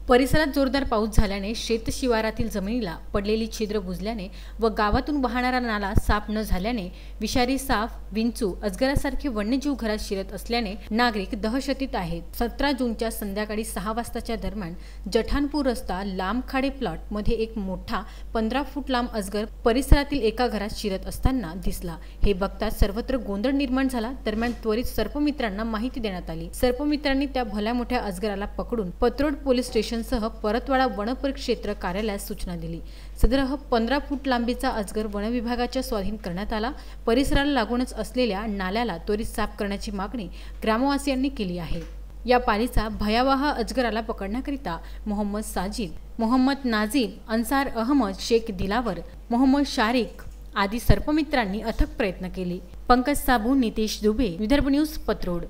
परिसरात जोरदार पाऊस झाल्याने शेत शिवारातील जमिनीला पडलेली छिद्र बुजल्याने व गावातून वाहणारा नाला साफ न झाल्याने विषारी साप, विंचू, अजगरासारखे वन्यजीव घरात शिरत असल्याने नागरिक दहशतीत आहेत। 17 जूनच्या संध्याकाळी 6 वाजताच्या दरम्यान जठाणपूर रस्ता लांबखाडे प्लॉट मध्ये एक मोठा 15 फूट लांब अजगर परिसरातील एका घरात शिरत असताना दिसला। हे बघताच सर्वत्र गोंधळ निर्माण झाला। दरम्यान त्वरित सर्पमित्रांना माहिती देण्यात आली। सर्पमित्रांनी त्या भल्या मोठ्या अजगराला पकडून पत्रोड पोलीस स्टेशन सह परतवाडा वनपरिक्षेत्र कार्यालयास सूचना दिली। सदर 15 फूट लांबीचा अजगर वन विभागाच्या स्वाधीन करण्यात आला। परिसराला लागूनच असलेल्या नाल्याला त्वरित साफ करण्याची मागणी ग्रामवासियांनी केली आहे। या पालीचा भयावह अजगराला पकडण्याकरिता मोहम्मद साजिद, मोहम्मद नाझीर, अन्सार अहमद, शेख दिलावर, मोहम्मद शारिक आदी सर्पमित्रांनी अथक प्रयत्न केले। पंकज साबू, नितेश दुबे, विदर्भ न्यूज, पत्रोड।